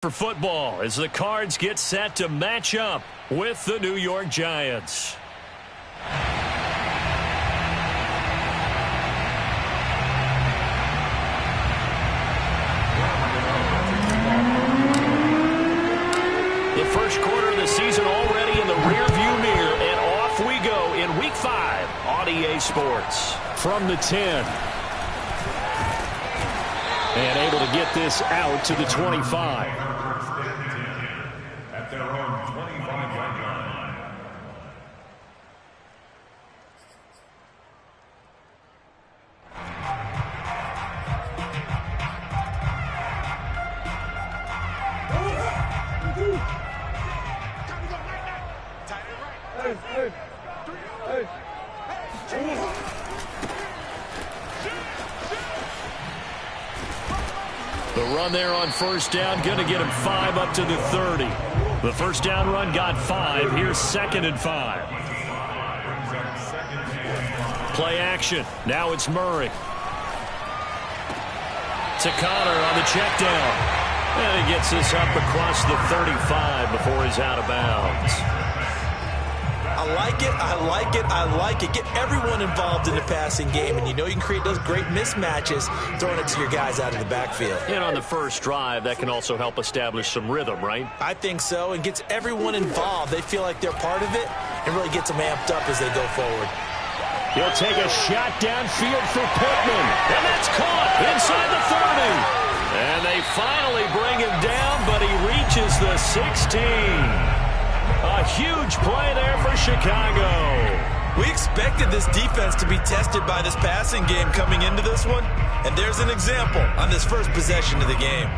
For football as the Cards get set to match up with the New York Giants. The first quarter of the season already in the rearview mirror, and off we go in Week 5 on EA Sports. From the 10. And able to get this out to the 25. At their own 25-yard line. The run there on first down, going to get him 5 up to the 30. The first down run got 5. Here's 2nd and 5. Play action. Now it's Murray. To Connor on the check down. And he gets this up across the 35 before he's out of bounds. I like it, I like it, I like it. Get everyone involved in the passing game, and you know you can create those great mismatches throwing it to your guys out of the backfield. And on the first drive, that can also help establish some rhythm, right? I think so, and gets everyone involved. They feel like they're part of it and really gets them amped up as they go forward. He'll take a shot downfield for Pittman, and that's caught inside the 30. And they finally bring him down, but he reaches the 16. A huge play there for Chicago. We expected this defense to be tested by this passing game coming into this one, and there's an example on this first possession of the game.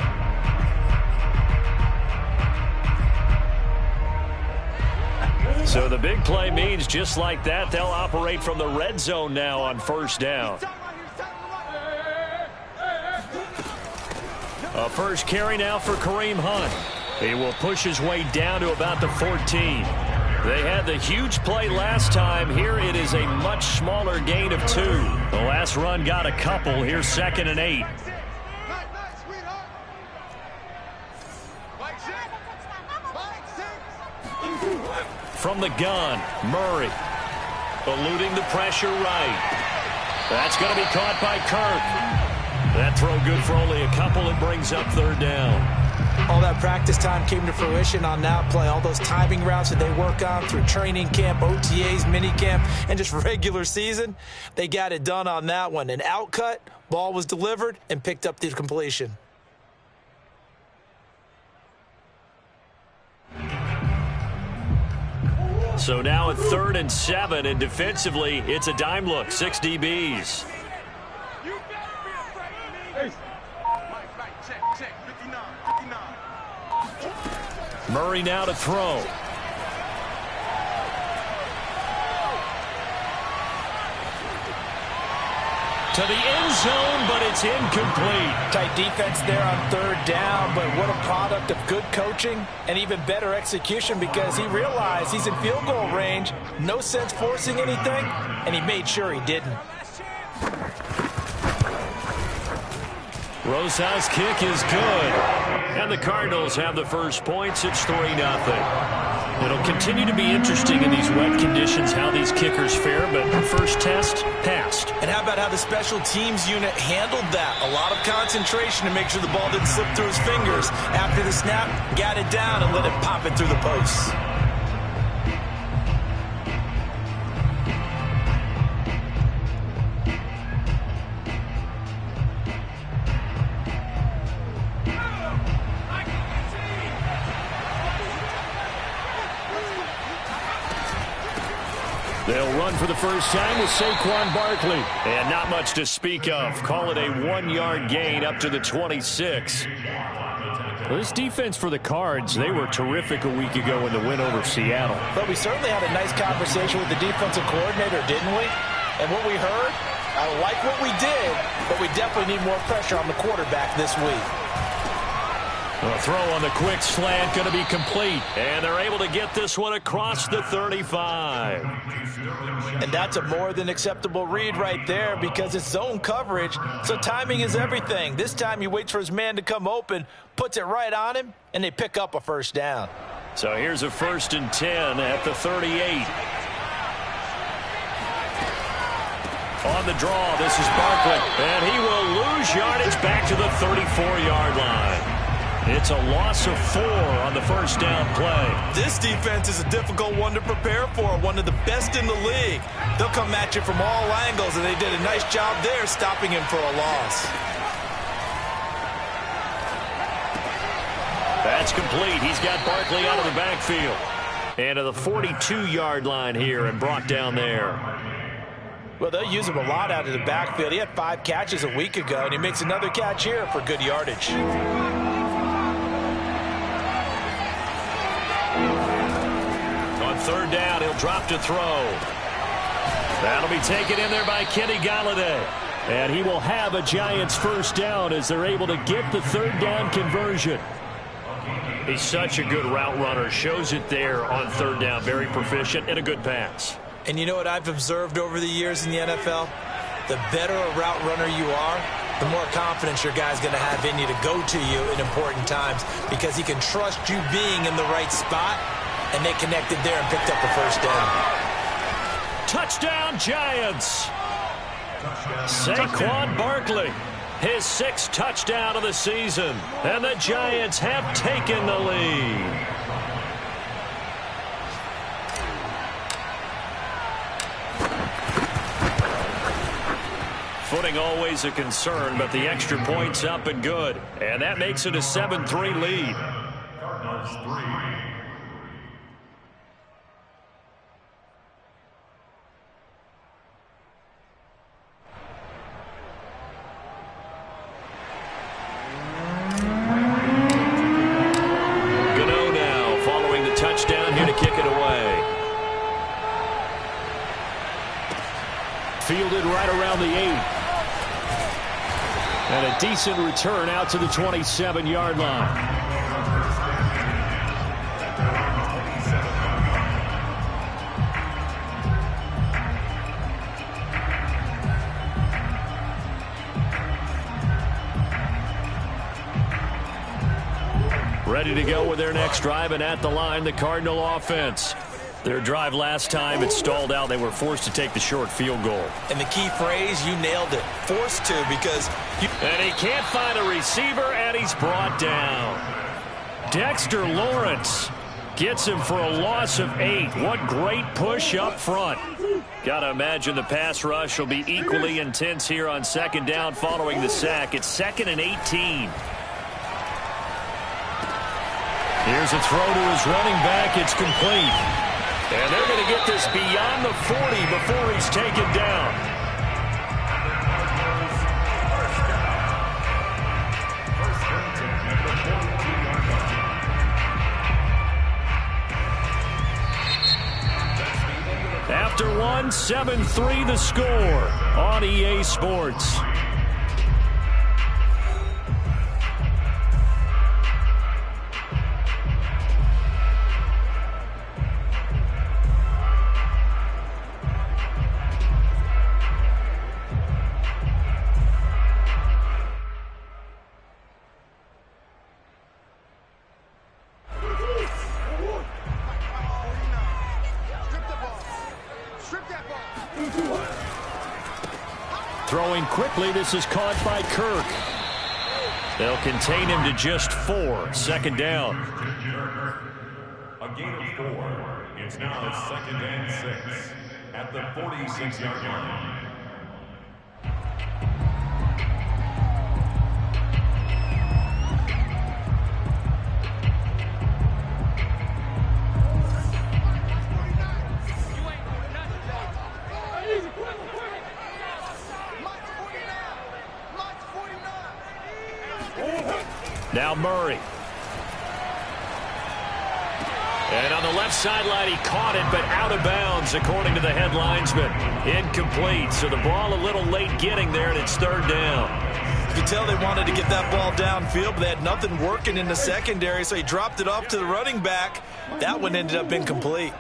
So the big play means just like that, they'll operate from the red zone now on first down. A first carry now for Kareem Hunt. He will push his way down to about the 14. They had the huge play last time. Here it is a much smaller gain of 2. The last run got a couple. Here's 2nd and 8. From the gun, Murray. Eluding the pressure right. That's going to be caught by Kirk. That throw good for only a couple. It brings up 3rd down. All that practice time came to fruition on that play. All those timing routes that they work on through training camp, OTAs, minicamp, and just regular season, they got it done on that one. An outcut, ball was delivered, and picked up the completion. So now at 3rd and 7, and defensively, it's a dime look, 6 DBs. Murray now to throw. To the end zone, but it's incomplete. Tight defense there on 3rd down, but what a product of good coaching and even better execution, because he realized he's in field goal range. No sense forcing anything, and he made sure he didn't. Rosas' kick is good. And the Cardinals have the first points. It's 3-0. It'll continue to be interesting in these wet conditions how these kickers fare, but first test, passed. And how about how the special teams unit handled that? A lot of concentration to make sure the ball didn't slip through his fingers. After the snap, got it down and let it pop it through the posts. They'll run for the first time with Saquon Barkley. And not much to speak of. Call it a 1-yard gain up to the 26. Well, this defense for the Cards, they were terrific a week ago in the win over Seattle. But we certainly had a nice conversation with the defensive coordinator, didn't we? And what we heard, I like what we did, but we definitely need more pressure on the quarterback this week. The throw on the quick slant going to be complete. And they're able to get this one across the 35. And that's a more than acceptable read right there because it's zone coverage, so timing is everything. This time he waits for his man to come open, puts it right on him, and they pick up a first down. So here's a 1st and 10 at the 38. On the draw, this is Barkley, and he will lose yardage back to the 34-yard line. It's a loss of 4 on the first down play. This defense is a difficult one to prepare for, one of the best in the league. They'll come at you from all angles, and they did a nice job there stopping him for a loss. That's complete. He's got Barkley out of the backfield. And to the 42-yard line here and brought down there. Well, they'll use him a lot out of the backfield. He had 5 catches a week ago, and he makes another catch here for good yardage. On 3rd down, he'll drop to throw. That'll be taken in there by Kenny Golladay. And he will have a Giants first down as they're able to get the 3rd down conversion. He's such a good route runner. Shows it there on 3rd down. Very proficient and a good pass. And you know what I've observed over the years in the NFL? The better a route runner you are, the more confidence your guy's going to have in you to go to you in important times because he can trust you being in the right spot, and they connected there and picked up the first down. Touchdown, Giants! Saquon Barkley, his 6th touchdown of the season, and the Giants have taken the lead. Footing always a concern, but the extra point's up and good. And that makes it a 7-3 lead. Cardinals 3. Gano now following the touchdown here to kick it away. Fielded right around the 8. And a decent return out to the 27-yard line. Ready to go with their next drive, and at the line, the Cardinal offense. Their drive last time, it stalled out. They were forced to take the short field goal. And the key phrase, you nailed it. Forced to because... And he can't find a receiver, and he's brought down. Dexter Lawrence gets him for a loss of 8. What great push up front. Got to imagine the pass rush will be equally intense here on 2nd down following the sack. It's 2nd and 18. Here's a throw to his running back. It's complete. And they're going to get this beyond the 40 before he's taken down. After 7-3 the score on EA Sports. Throwing quickly, this is caught by Kirk. They'll contain him to just 4. 2nd down. A gain of 4. It's now 2nd and 6 at the 46-yard line. Now Murray. And on the left sideline, he caught it, but out of bounds, according to the head linesman. Incomplete, so the ball a little late getting there, and it's 3rd down. You could tell they wanted to get that ball downfield, but they had nothing working in the secondary, so he dropped it off to the running back. That one ended up incomplete.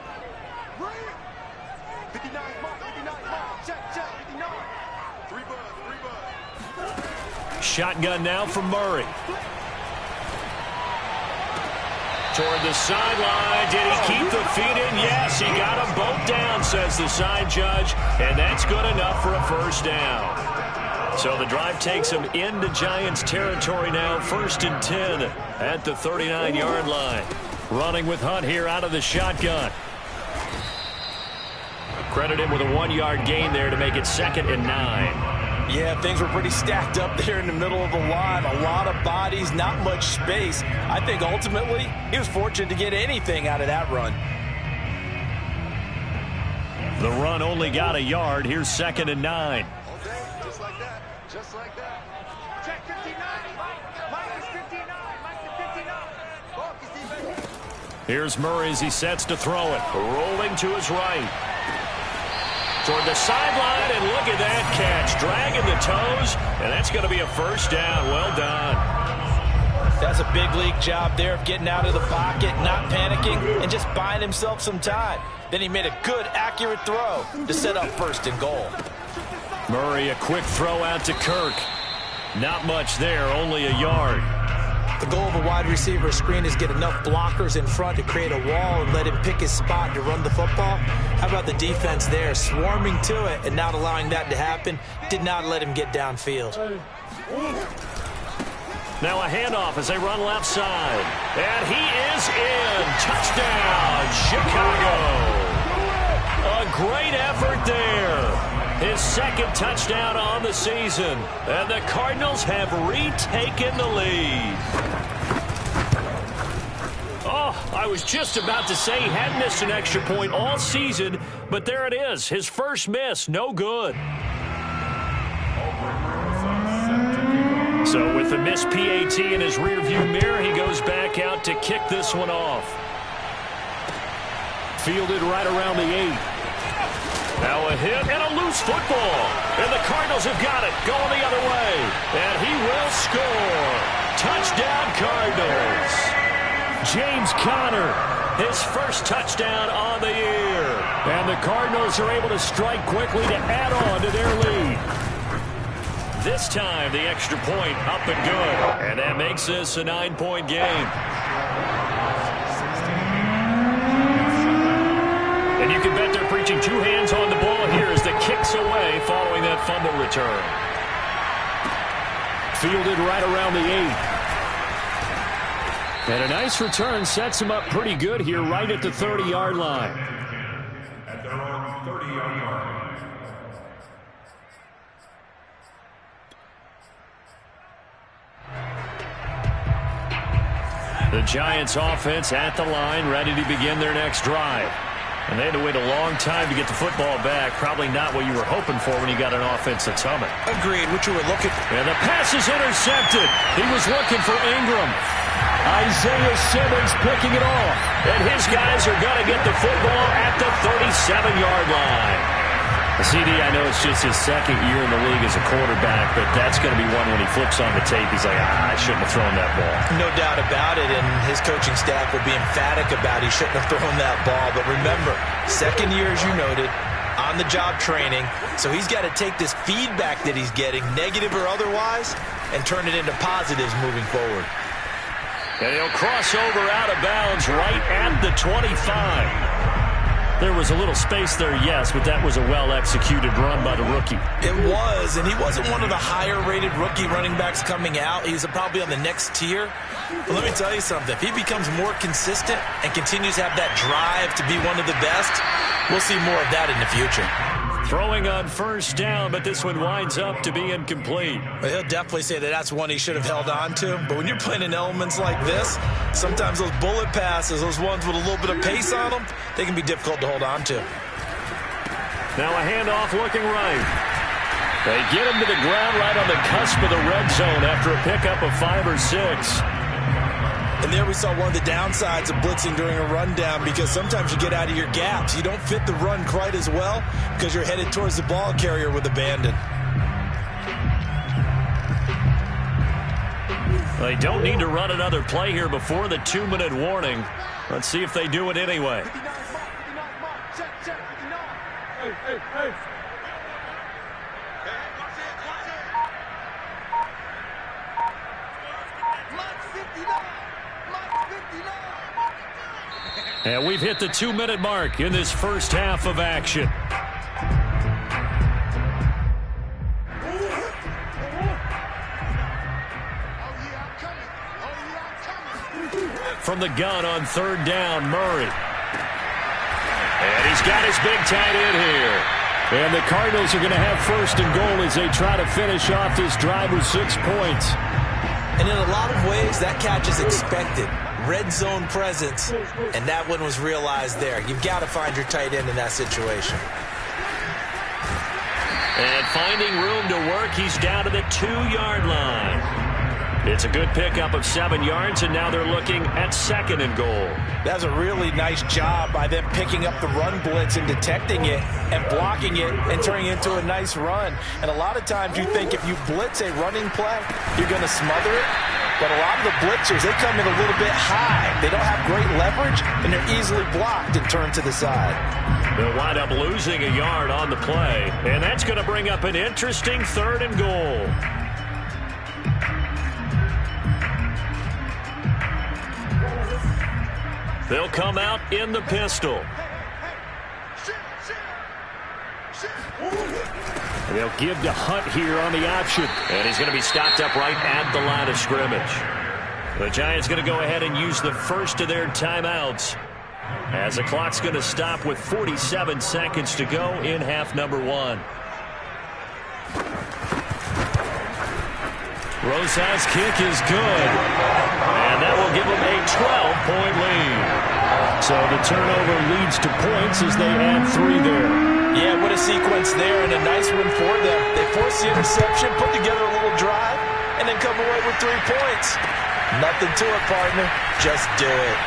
Shotgun now for Murray. Toward the sideline. Did he keep the feet in? Yes, he got them both down, says the side judge. And that's good enough for a first down. So the drive takes him into Giants territory now. 1st and 10 at the 39-yard line. Running with Hunt here out of the shotgun. Credit him with a 1-yard gain there to make it 2nd and 9. Yeah, things were pretty stacked up there in the middle of the line. A lot of bodies, not much space. I think ultimately he was fortunate to get anything out of that run. The run only got a yard. Here's 2nd and 9. Just like that. Just like that. Check 59. Mike is 59. Mike is 59. Here's Murray as he sets to throw it. Rolling to his right. Toward the sideline, and look at that catch. Dragging the toes, and that's going to be a first down. Well done. That's a big league job there of getting out of the pocket, not panicking, and just buying himself some time. Then he made a good, accurate throw to set up 1st and goal. Murray, a quick throw out to Kirk. Not much there, only a yard. The goal of a wide receiver screen is get enough blockers in front to create a wall and let him pick his spot to run the football. How about the defense there, swarming to it and not allowing that to happen? Did not let him get downfield. Now a handoff as they run left side. And he is in. Touchdown, Chicago. A great effort there. His 2nd touchdown on the season. And the Cardinals have retaken the lead. Oh, I was just about to say he hadn't missed an extra point all season, but there it is. His first miss, no good. So with the missed PAT in his rearview mirror, he goes back out to kick this one off. Fielded right around the 8. Now a hit and a loose football. And the Cardinals have got it. Going the other way. And he will score. Touchdown, Cardinals. James Conner, his first touchdown on the year. And the Cardinals are able to strike quickly to add on to their lead. This time, the extra point up and good. And that makes this a 9-point game. And you can bet they're preaching 2 hands on the ball here as the kick's away following that fumble return. Fielded right around the 8. And a nice return sets him up pretty good here right at the 30-yard line. At their own 30-yard line. The Giants offense at the line, ready to begin their next drive. And they had to wait a long time to get the football back. Probably not what you were hoping for when you got an offense that's humming. Agreed, what you were looking for. And the pass is intercepted. He was looking for Ingram. Isaiah Simmons picking it off. And his guys are going to get the football at the 37-yard line. CD, I know it's just his 2nd year in the league as a quarterback, but that's going to be one when he flips on the tape. He's like, I shouldn't have thrown that ball. No doubt about it, and his coaching staff would be emphatic about he shouldn't have thrown that ball. But remember, 2nd year, as you noted, on-the-job training, so he's got to take this feedback that he's getting, negative or otherwise, and turn it into positives moving forward. And he'll cross over out of bounds right at the 25. There was a little space there, yes, but that was a well-executed run by the rookie. It was, and he wasn't one of the higher-rated rookie running backs coming out. He's probably on the next tier. But let me tell you something. If he becomes more consistent and continues to have that drive to be one of the best, we'll see more of that in the future. Throwing on 1st down, but this one winds up to be incomplete. Well, he'll definitely say that that's one he should have held on to. But when you're playing in elements like this, sometimes those bullet passes, those ones with a little bit of pace on them, they can be difficult to hold on to. Now a handoff looking right. They get him to the ground right on the cusp of the red zone after a pickup of 5 or 6. And there we saw one of the downsides of blitzing during a rundown, because sometimes you get out of your gaps. You don't fit the run quite as well because you're headed towards the ball carrier with abandon. They don't need to run another play here before the 2-minute warning. Let's see if they do it anyway. And we've hit the 2-minute mark in this first half of action. From the gun on third down, Murray. And he's got his big tight end here. And the Cardinals are going to have first and goal as they try to finish off this drive with 6 points. And in a lot of ways, that catch is expected. Red zone presence, and that one was realized there. You've got to find your tight end in that situation. And finding room to work, he's down to the 2-yard line. It's a good pickup of 7 yards, and now they're looking at second and goal. That's a really nice job by them picking up the run blitz and detecting it and blocking it and turning it into a nice run. And a lot of times you think if you blitz a running play, you're going to smother it. But a lot of the blitzers, they come in a little bit high. They don't have great leverage, and they're easily blocked and turned to the side. They'll wind up losing a yard on the play, and that's going to bring up an interesting third and goal. They'll come out in the pistol. They'll give to Hunt here on the option. And he's going to be stopped up right at the line of scrimmage. The Giants going to go ahead and use the first of their timeouts, as the clock's going to stop with 47 seconds to go in half number 1. Rosas' kick is good. And that will give them a 12-point lead. So the turnover leads to points as they add 3 there. Yeah, what a sequence there, and a nice one for them. They force the interception, put together a little drive, and then come away with 3 points. Nothing to it, partner. Just do it.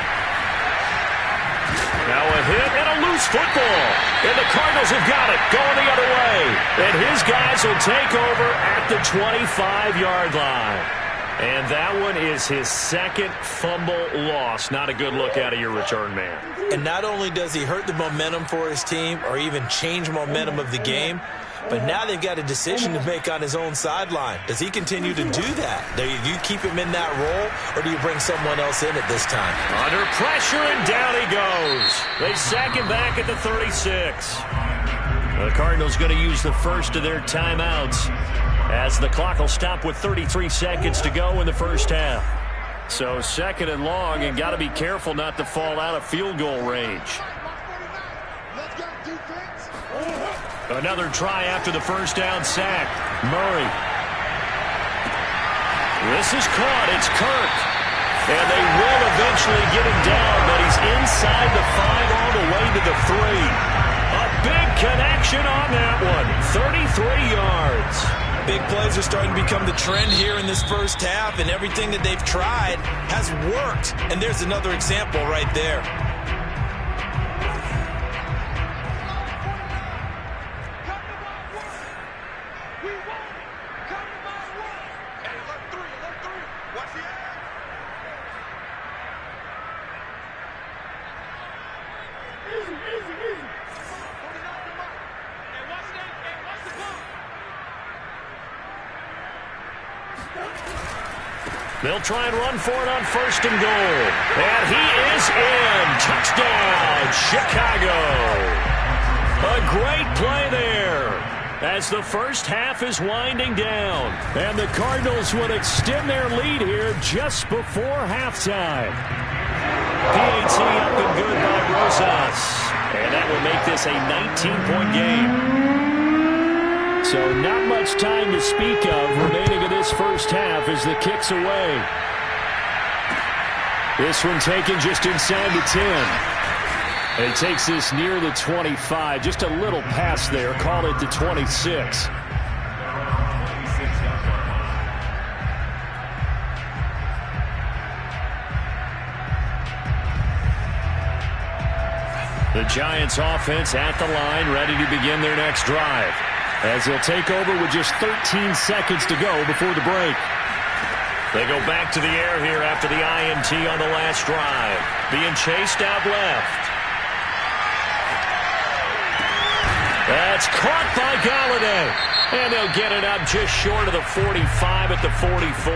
Now a hit and a loose football. And the Cardinals have got it, going the other way. And his guys will take over at the 25-yard line. And that one is his second fumble loss. Not a good look out of your return man. And not only does he hurt the momentum for his team or even change momentum of the game, but now they've got a decision to make on his own sideline. Does he continue to do that? Do you keep him in that role, or do you bring someone else in at this time? Under pressure, and down he goes. They sack him back at the 36. The Cardinals going to use the first of their timeouts, as the clock will stop with 33 seconds to go in the first half. So second and long, and got to be careful not to fall out of field goal range. Another try after the first down sack. Murray. This is caught. It's Kirk. And they will eventually get him down, but he's inside the 5 all the way to the 3. A big connection on that one. 33 yards. Big plays are starting to become the trend here in this first half, and everything that they've tried has worked. And there's another example right there. They'll try and run for it on first and goal. And he is in. Touchdown, Chicago. A great play there as the first half is winding down. And the Cardinals would extend their lead here just before halftime. PAT up and good by Rosas. And that will make this a 19-point game. So not much time to speak of remaining in this first half as the kick's away. This one taken just inside the 10. And it takes this near the 25. Just a little pass there. Call it the 26. The Giants offense at the line, ready to begin their next drive, as they'll take over with just 13 seconds to go before the break. They go back to the air here after the INT on the last drive. Being chased out left. That's caught by Golladay. And they'll get it up just short of the 45 at the 44.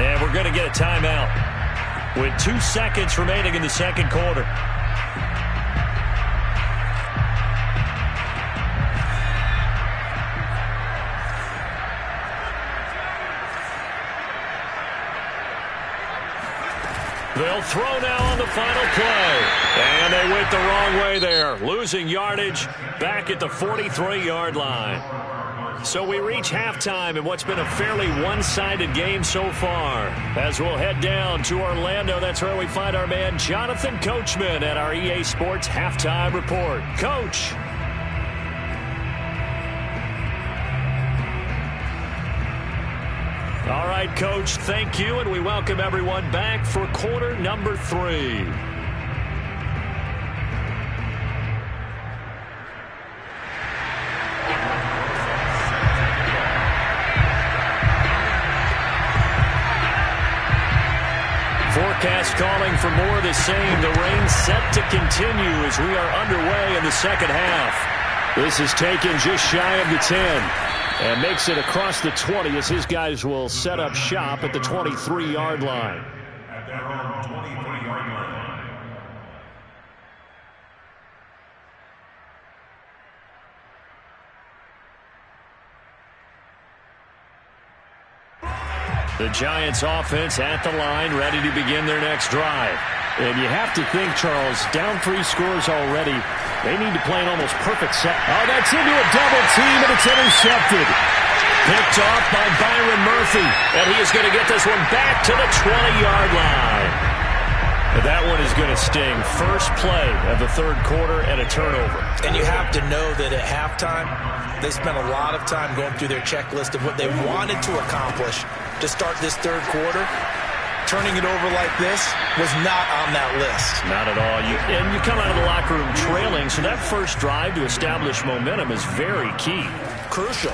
And we're going to get a timeout with 2 seconds remaining in the second quarter. They'll throw now on the final play. And they went the wrong way there. Losing yardage back at the 43-yard line. So we reach halftime in what's been a fairly one-sided game so far. As we'll head down to Orlando, that's where we find our man Jonathan Coachman at our EA Sports Halftime Report. Coach. All right, Coach, thank you, and we welcome everyone back for quarter number 3. Forecast calling for more of the same. The rain set to continue as we are underway in the second half. This is taken just shy of the 10. And makes it across the 20 as his guys will set up shop at the 23-yard line. At their own 23-yard line. The Giants offense at the line, ready to begin their next drive. And you have to think, Charles, down 3 scores already. They need to play an almost perfect set. Oh, that's into a double team, and it's intercepted. Picked off by Byron Murphy. And he is going to get this one back to the 20-yard line. And that one is going to sting. First play of the third quarter and a turnover. And you have to know that at halftime, they spent a lot of time going through their checklist of what they wanted to accomplish to start this third quarter. Turning it over like this was not on that list. Not at all. And you come out of the locker room trailing, so that first drive to establish momentum is very key. Crucial.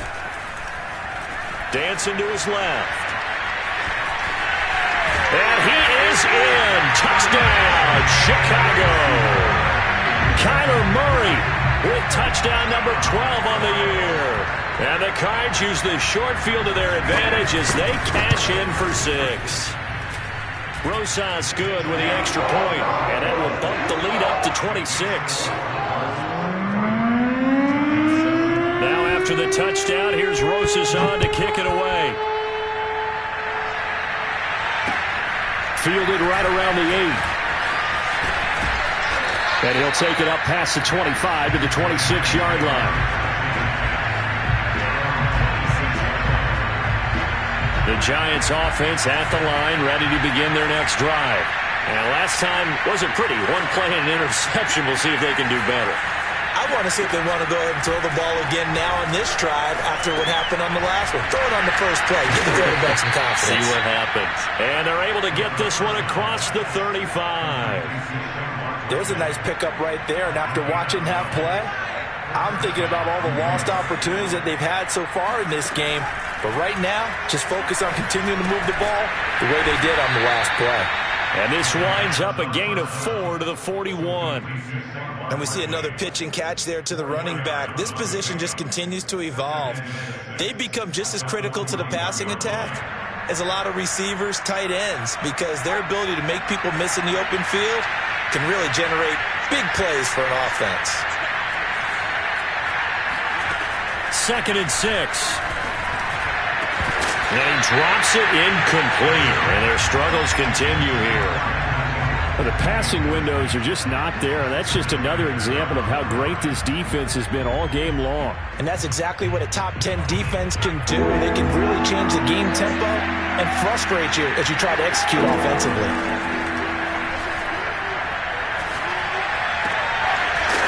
Dancing to his left. And he is in. Touchdown, Chicago. Kyler Murray with touchdown number 12 on the year. And the Cards use the short field to their advantage as they cash in for 6. Rosas good with the extra point, and that will bump the lead up to 26. Now after the touchdown, here's Rosas on to kick it away. Fielded right around the 8. And he'll take it up past the 25 to the 26-yard line. The Giants offense at the line, ready to begin their next drive. And last time wasn't pretty. One play and an interception. We'll see if they can do better. I want to see if they want to go ahead and throw the ball again now on this drive after what happened on the last one. Throw it on the first play. Give the quarterback some confidence. See what happens. And they're able to get this one across the 35. There's a nice pickup right there. And after watching that play, I'm thinking about all the lost opportunities that they've had so far in this game. But right now, just focus on continuing to move the ball the way they did on the last play. And this winds up a gain of 4 to the 41. And we see another pitch and catch there to the running back. This position just continues to evolve. They become just as critical to the passing attack as a lot of receivers, tight ends, because their ability to make people miss in the open field can really generate big plays for an offense. 2nd and 6. And he drops it incomplete. And their struggles continue here. Well, the passing windows are just not there. And that's just another example of how great this defense has been all game long. And that's exactly what a top 10 defense can do. They can really change the game tempo and frustrate you as you try to execute offensively.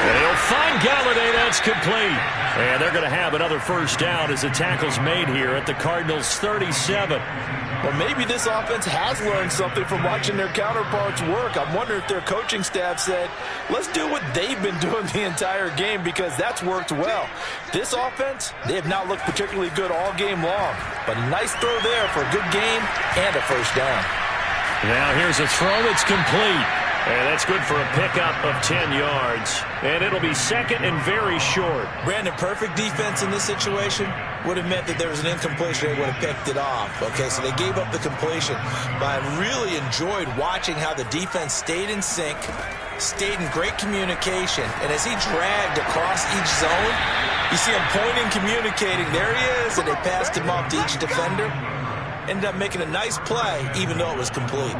And he'll find Golladay. That's complete. And they're going to have another first down as the tackle's made here at the Cardinals' 37. Well, maybe this offense has learned something from watching their counterparts work. I'm wondering if their coaching staff said, let's do what they've been doing the entire game, because that's worked well. This offense, they have not looked particularly good all game long. But a nice throw there for a good game and a first down. Now here's a throw that's complete. And that's good for a pickup of 10 yards. And it'll be second and very short. Brandon, perfect defense in this situation would have meant that there was an incompletion. They would have picked it off. Okay, so they gave up the completion. But I really enjoyed watching how the defense stayed in sync, stayed in great communication. And as he dragged across each zone, you see him pointing, communicating. There he is, and they passed him off to each defender. Ended up making a nice play, even though it was complete.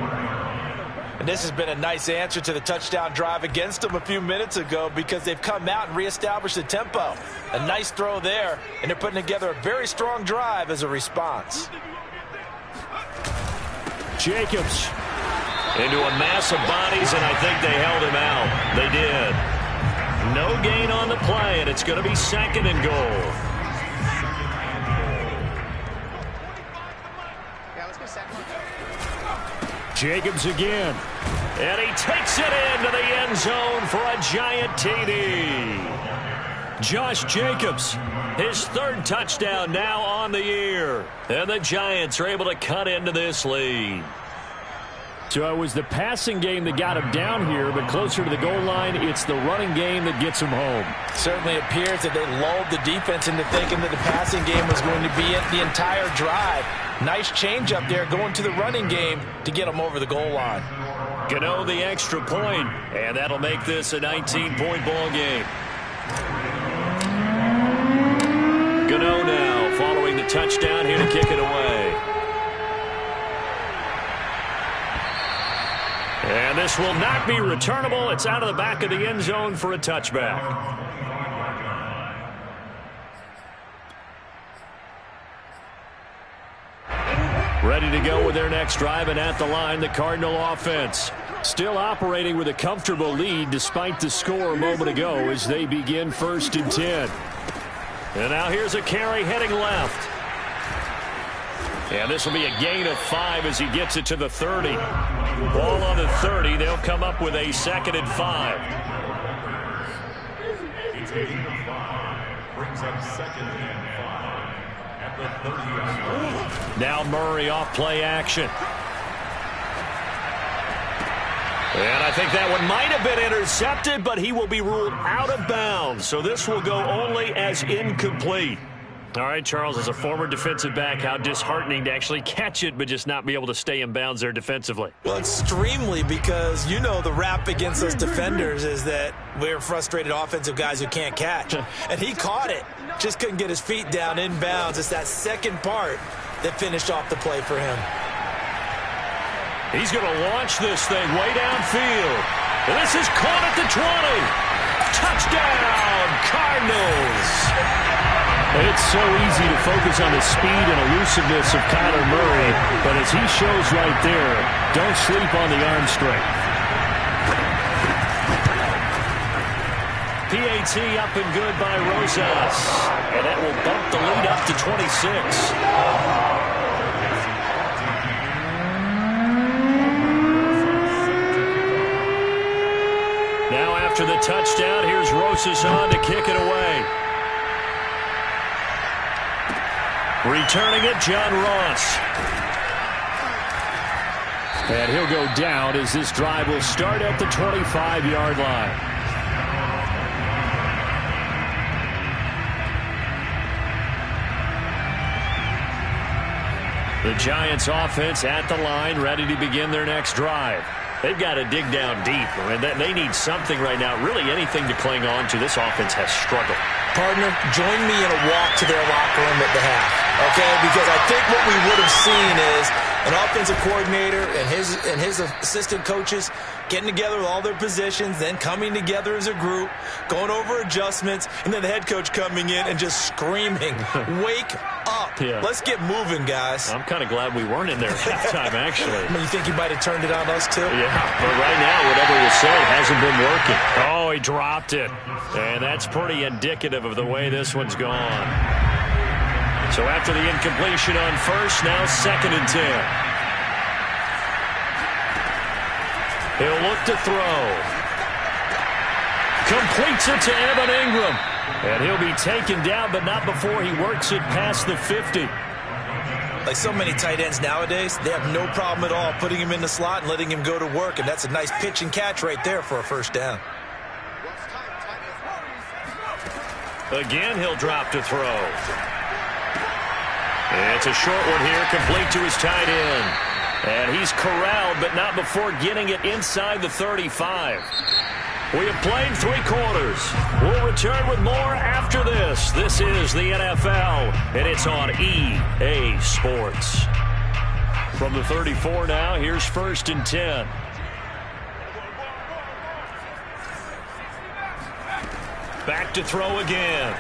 And this has been a nice answer to the touchdown drive against them a few minutes ago, because they've come out and reestablished the tempo. A nice throw there, and they're putting together a very strong drive as a response. Jacobs into a mass of bodies, and I think they held him out. They did. No gain on the play, and it's going to be second and goal. Jacobs again. And he takes it into the end zone for a giant TD. Josh Jacobs, his third touchdown now on the year. And the Giants are able to cut into this lead. So it was the passing game that got him down here, but closer to the goal line, it's the running game that gets him home. Certainly appears that they lulled the defense into thinking that the passing game was going to be it the entire drive. Nice change up there going to the running game to get them over the goal line. Gano the extra point, and that'll make this a 19-point ball game. Gano now following the touchdown here to kick it away. And this will not be returnable. It's out of the back of the end zone for a touchback. Ready to go with their next drive, and at the line, the Cardinal offense. Still operating with a comfortable lead despite the score a moment ago as they begin 1st and 10. And now here's a carry heading left. And this will be a gain of 5 as he gets it to the 30. Ball on the 30. They'll come up with a 2nd and 5. It's a gain of 5. Brings up 2nd and 5 at the 30. Now Murray off play action. And I think that one might have been intercepted, but he will be ruled out of bounds. So this will go only as incomplete. All right, Charles, as a former defensive back, how disheartening to actually catch it but just not be able to stay in bounds there defensively. Well, extremely, because you know the rap against us defenders is that we're frustrated offensive guys who can't catch. And he caught it, just couldn't get his feet down in bounds. It's that second part that finished off the play for him. He's going to launch this thing way downfield. And this is caught at the 20. Touchdown, Cardinals. It's so easy to focus on the speed and elusiveness of Kyler Murray, but as he shows right there, don't sleep on the arm strength. PAT up and good by Rosas, and that will bump the lead up to 26. Now after the touchdown, here's Rosas on to kick it away. Returning it, John Ross. And he'll go down as this drive will start at the 25-yard line. The Giants offense at the line, ready to begin their next drive. They've got to dig down deep, and they need something right now, really anything to cling on to. This offense has struggled. Partner, join me in a walk to their locker room at the half, okay? Because I think what we would have seen is an offensive coordinator and his assistant coaches getting together with all their positions, then coming together as a group, going over adjustments, and then the head coach coming in and just screaming, wake up. Yeah. Let's get moving, guys. I'm kind of glad we weren't in there at halftime, actually. I mean, you think he might have turned it on us, too? Yeah, but right now, whatever was said hasn't been working. Oh, he dropped it. And that's pretty indicative of the way this one's gone. So after the incompletion on first, now 2nd and 10. He'll look to throw. Completes it to Evan Ingram. And he'll be taken down, but not before he works it past the 50. Like so many tight ends nowadays, they have no problem at all putting him in the slot and letting him go to work, and that's a nice pitch and catch right there for a first down. Again, he'll drop to throw. It's a short one here, complete to his tight end. And he's corralled, but not before getting it inside the 35. We have played 3 quarters. We'll return with more after this. This is the NFL, and it's on EA Sports. From the 34 now, here's 1st and 10. Back to throw again.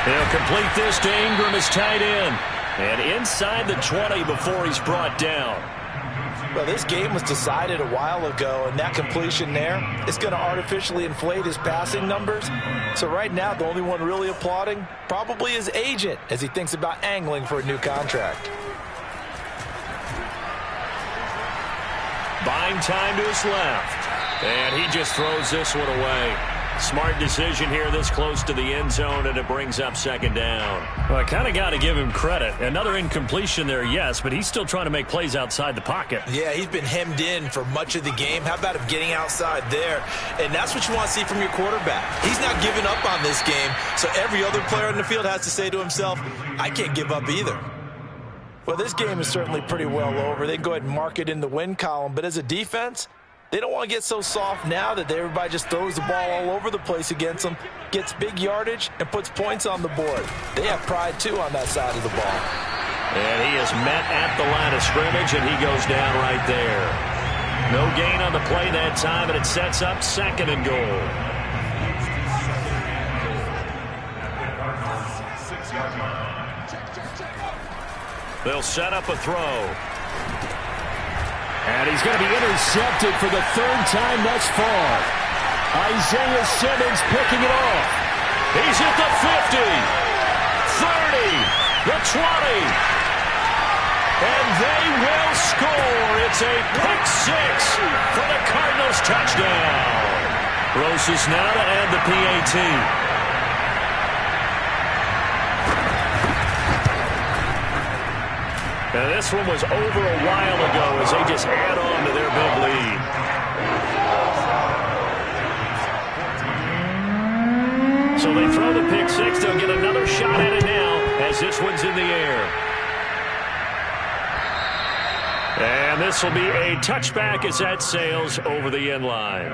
He'll complete this to Ingram as tight end. And inside the 20 before he's brought down. Well, this game was decided a while ago, and that completion there is going to artificially inflate his passing numbers. So right now, the only one really applauding probably his agent as he thinks about angling for a new contract. Buying time to his left. And he just throws this one away. Smart decision here this close to the end zone, and it brings up 2nd down. Well, I kind of got to give him credit. Another incompletion there, yes, but he's still trying to make plays outside the pocket. Yeah, he's been hemmed in for much of the game. How about him getting outside there? And that's what you want to see from your quarterback. He's not giving up on this game, so every other player in the field has to say to himself, I can't give up either. Well, this game is certainly pretty well over. They can go ahead and mark it in the win column, but as a defense, they don't want to get so soft now that everybody just throws the ball all over the place against them, gets big yardage, and puts points on the board. They have pride, too, on that side of the ball. And he is met at the line of scrimmage, and he goes down right there. No gain on the play that time, and it sets up 2nd and goal. They'll set up a throw. And he's going to be intercepted for the 3rd time thus far. Isaiah Simmons picking it off. He's at the 50, 30, the 20. And they will score. It's a pick 6 for the Cardinals touchdown. Rosas now to add the PAT. Now this one was over a while ago as they just add on to their big lead. So they throw the pick 6. They'll get another shot at it now as this one's in the air. And this will be a touchback as that sails over the end line.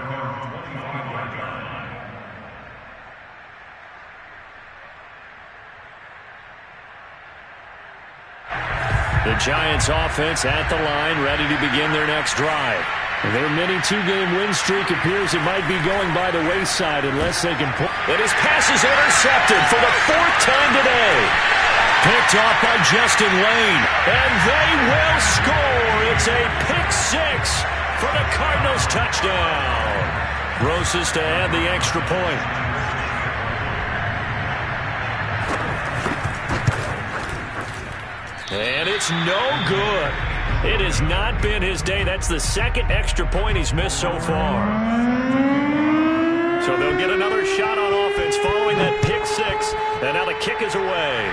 The Giants offense at the line, ready to begin their next drive. Their mini 2-game win streak appears it might be going by the wayside unless they can pull. And his pass is intercepted for the 4th time today. Picked off by Justin Lane. And they will score. It's a pick 6 for the Cardinals touchdown. Rosas to add the extra point. And it's no good. It has not been his day. That's the 2nd extra point he's missed so far. So they'll get another shot on offense following that pick 6. And now the kick is away.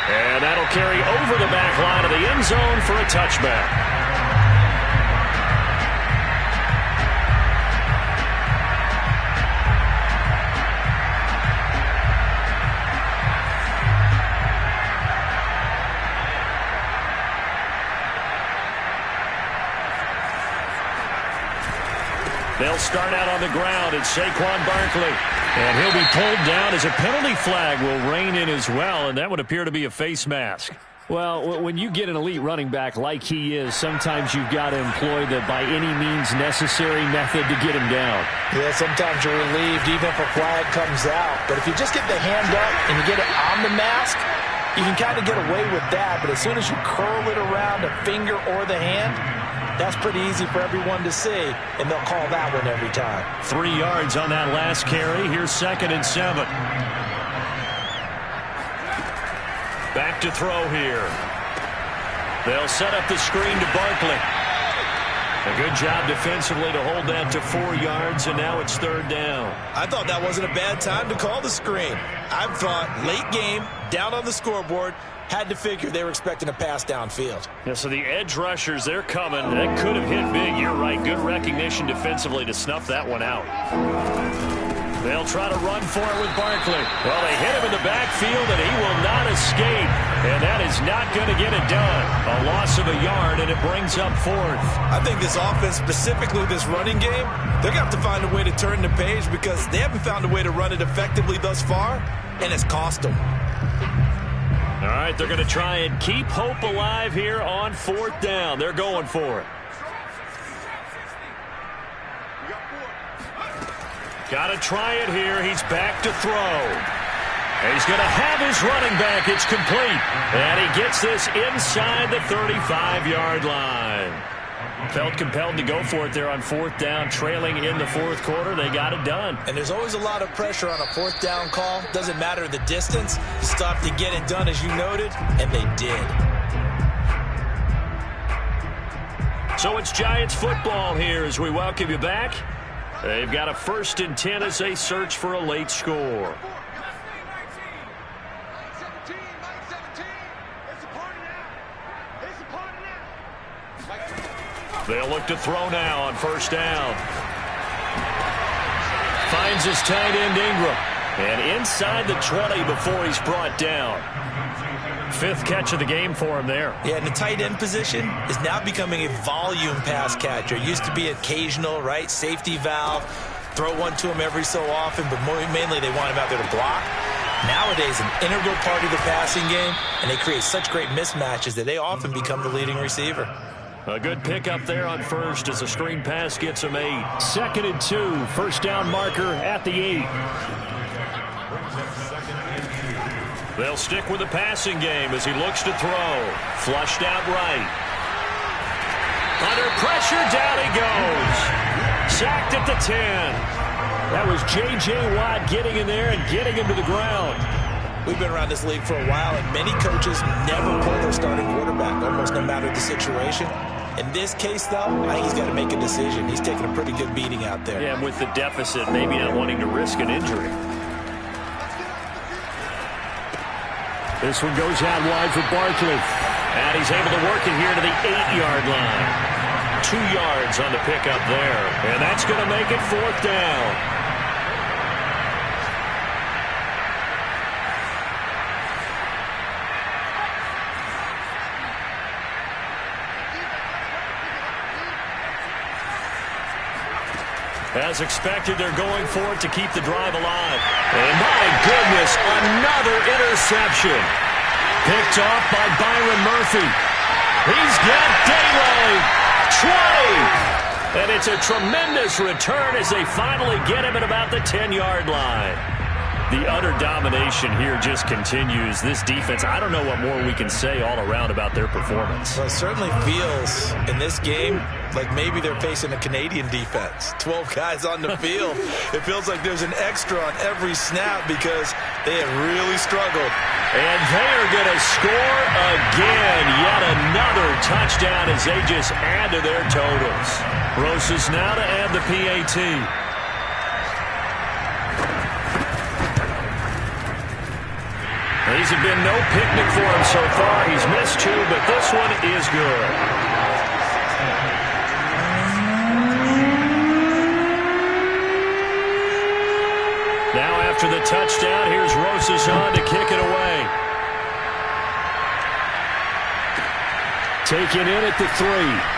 And that'll carry over the back line of the end zone for a touchback. They'll start out on the ground. It's Saquon Barkley. And he'll be pulled down as a penalty flag will rein in as well, and that would appear to be a face mask. Well, when you get an elite running back like he is, sometimes you've got to employ the by any means necessary method to get him down. Yeah, sometimes you're relieved even if a flag comes out. But if you just get the hand up and you get it on the mask, you can kind of get away with that. But as soon as you curl it around a finger or the hand, That's pretty easy for everyone to see, and they'll call that one every time. 3 yards on that last carry. Here's 2nd and 7. Back to throw here. They'll set up the screen to Barkley. A good job defensively to hold that to 4 yards, and now it's 3rd down. I thought that wasn't a bad time to call the screen. I thought late game, down on the scoreboard, had to figure they were expecting a pass downfield. Yeah, so the edge rushers, they're coming. That could have hit big. You're right. Good recognition defensively to snuff that one out. They'll try to run for it with Barkley. Well, they hit him in the backfield, and he will not escape. And that is not going to get it done. A loss of a yard, and it brings up 4th. I think this offense, specifically this running game, they're going to have to find a way to turn the page because they haven't found a way to run it effectively thus far, and it's cost them. All right, they're going to try and keep hope alive here on 4th down. They're going for it. Got to try it here. He's back to throw. And he's going to have his running back. It's complete. And he gets this inside the 35-yard line. Felt compelled to go for it there on 4th down, trailing in the 4th quarter. They got it done. And there's always a lot of pressure on a 4th down call. Doesn't matter the distance. You stop to get it done, as you noted, and they did. So it's Giants football here as we welcome you back. They've got a 1st and 10 as they search for a late score. They'll look to throw now on 1st down. Finds his tight end Ingram. And inside the 20 before he's brought down. 5th catch of the game for him there. Yeah, and the tight end position is now becoming a volume pass catcher. It used to be occasional, right? Safety valve. Throw one to him every so often, but mainly they want him out there to block. Nowadays, an integral part of the passing game, and they create such great mismatches that they often become the leading receiver. A good pickup there on 1st as a screen pass gets him 8. 2nd and 2, 1st down marker at the 8. They'll stick with the passing game as he looks to throw. Flushed out right. Under pressure, down he goes. Sacked at the 10. That was J.J. Watt getting in there and getting him to the ground. We've been around this league for a while, and many coaches never pull their starting quarterback, almost no matter the situation. In this case, though, I think he's got to make a decision. He's taking a pretty good beating out there. Yeah, with the deficit, maybe not wanting to risk an injury. This one goes out wide for Barkley. And he's able to work it here to the 8-yard line. 2 yards on the pickup there. And that's going to make it 4th down. As expected, they're going for it to keep the drive alive. And my goodness, another interception. Picked off by Byron Murphy. He's got daylight. 20. And it's a tremendous return as they finally get him at about the 10-yard line. The utter domination here just continues. This defense, I don't know what more we can say all around about their performance. Well, it certainly feels in this game like maybe they're facing a Canadian defense. 12 guys on the field. It feels like there's an extra on every snap because they have really struggled. And they are going to score again. Yet another touchdown as they just add to their totals. Rosas now to add the PAT. These have been no picnic for him so far. He's missed 2, but this one is good. Now after the touchdown, here's Rosas on to kick it away. Taken in at the 3.